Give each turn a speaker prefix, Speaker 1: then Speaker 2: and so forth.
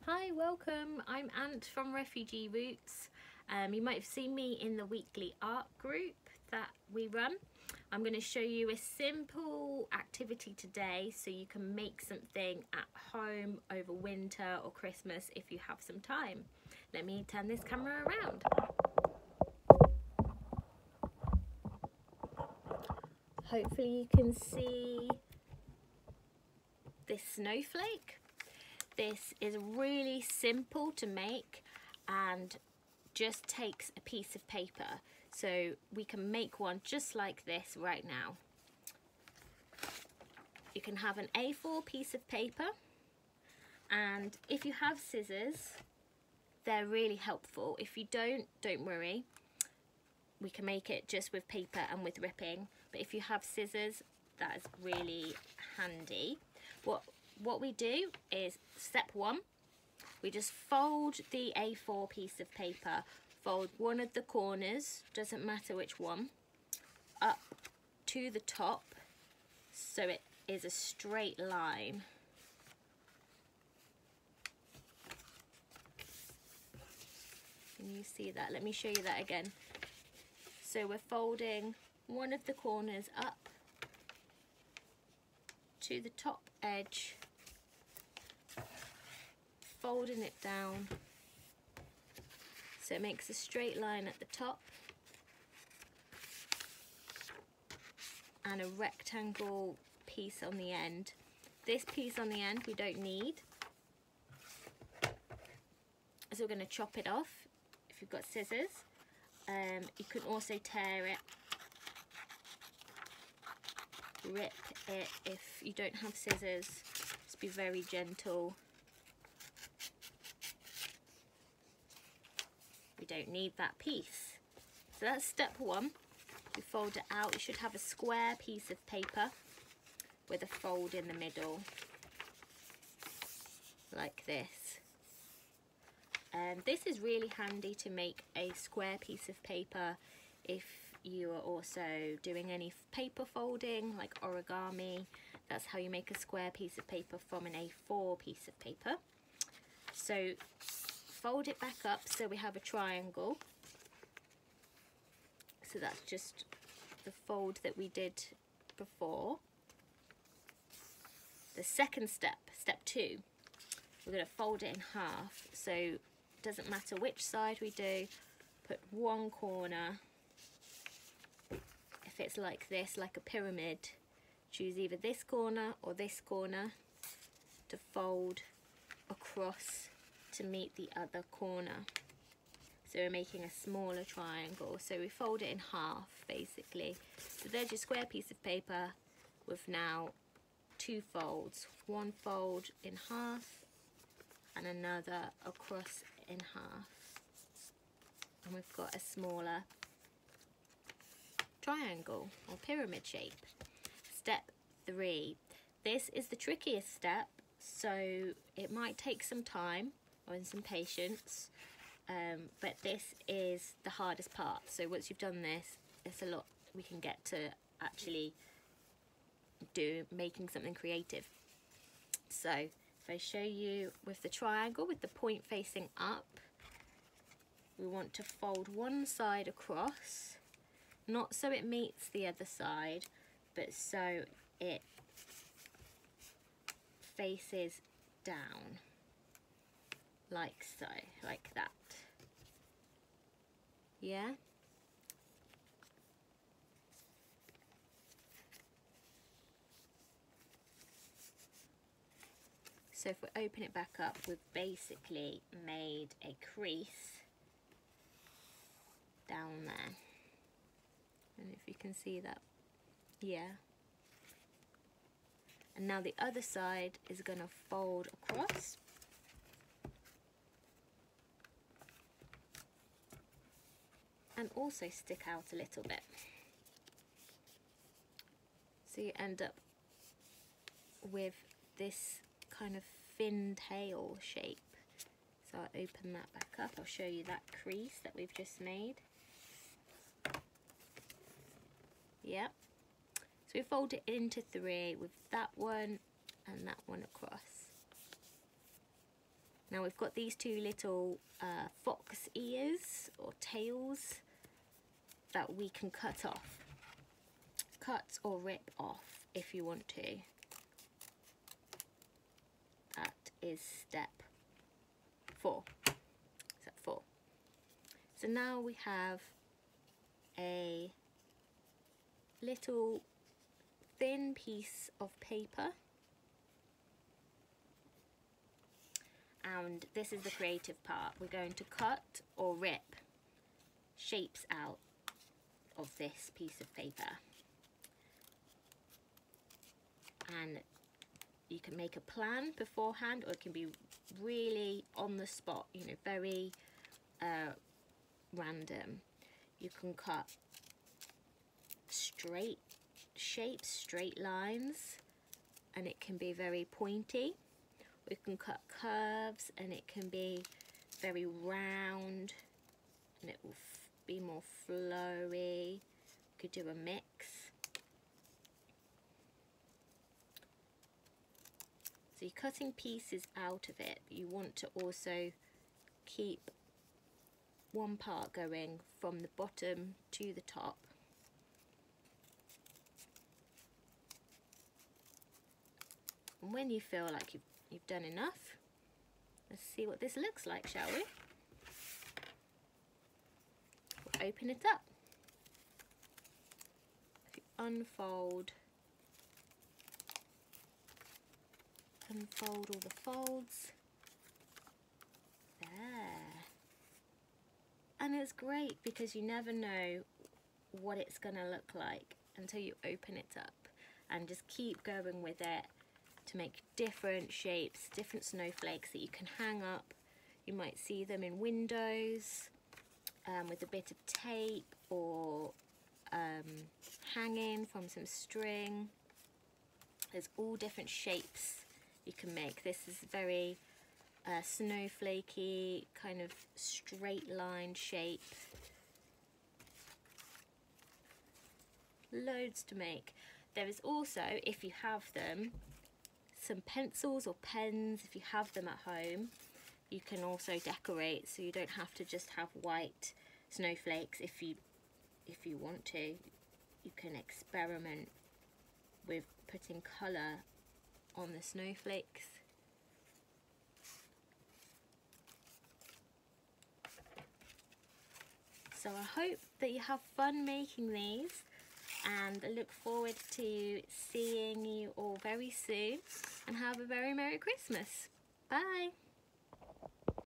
Speaker 1: Hi, welcome. I'm Ant from Refugee Roots. You might have seen me in the weekly art group that we run. I'm going to show you a simple activity today so you can make something at home over winter or Christmas if you have some time. Let me turn this camera around. Hopefully you can see this snowflake. This is really simple to make and just takes a piece of paper. So we can make one just like this right now. You can have an A4 piece of paper, and if you have scissors, they're really helpful. If you don't worry. We can make it just with paper and with ripping, but if you have scissors, that is really handy. What we do is step one, we just fold the A4 piece of paper, fold one of the corners, doesn't matter which one, up to the top so it is a straight line. Can you see that? Let me show you that again. So we're folding one of the corners up to the top edge, folding it down so it makes a straight line at the top and a rectangle piece on the end. This piece on the end we don't need, so we're going to chop it off if you've got scissors. You can also tear it, rip it if you don't have scissors. Just be very gentle. We don't need that piece. So that's step one. You fold it out. You should have a square piece of paper with a fold in the middle, like this. This is really handy to make a square piece of paper if you are also doing any paper folding like origami. That's how you make a square piece of paper from an A4 piece of paper. So fold it back up so we have a triangle. So that's just the fold that we did before. The second step, step two, we're going to fold it in half. So it doesn't matter which side we do, put one corner. If it's like this, like a pyramid, choose either this corner or this corner to fold across to meet the other corner. So we're making a smaller triangle. So we fold it in half basically. So there's your square piece of paper with now two folds. One fold in half and another across in half. And we've got a smaller triangle or pyramid shape. Step three. This is the trickiest step, so it might take some time or some patience, but this is the hardest part. So once you've done this, it's a lot we can get to actually making something creative. So if I show you with the triangle with the point facing up, we want to fold one side across, not so it meets the other side, but so it faces down, like so, like that. Yeah? So if we open it back up, we've basically made a crease down there. And if you can see that, yeah. And now the other side is going to fold across. And also stick out a little bit. So you end up with this kind of fin tail shape. So I'll open that back up. I'll show you that crease that we've just made. Yep. So we fold it into three with that one and that one across. Now we've got these two little fox ears or tails that we can cut off. Cut or rip off if you want to. That is step 4. Step 4. So now we have a little thin piece of paper, and this is the creative part. We're going to cut or rip shapes out of this piece of paper, and you can make a plan beforehand, or it can be really on the spot, you know, very random. You can cut straight shapes, straight lines, and it can be very pointy. We can cut curves, and it can be very round, and it will be more flowy. We could do a mix. So you're cutting pieces out of it, but you want to also keep one part going from the bottom to the top. And when you feel like you've done enough, let's see what this looks like, shall we? We'll open it up. If you unfold all the folds, there. And it's great because you never know what it's gonna look like until you open it up, and just keep going with it to make different shapes, different snowflakes that you can hang up. You might see them in windows with a bit of tape, or hanging from some string. There's all different shapes you can make. This is very snowflakey, kind of straight line shape. Loads to make. There is also, if you have them, some pencils or pens. If you have them at home, you can also decorate, so you don't have to just have white snowflakes. If you want to, you can experiment with putting colour on the snowflakes. So I hope that you have fun making these, and I look forward to seeing you all very soon, and have a very Merry Christmas. Bye!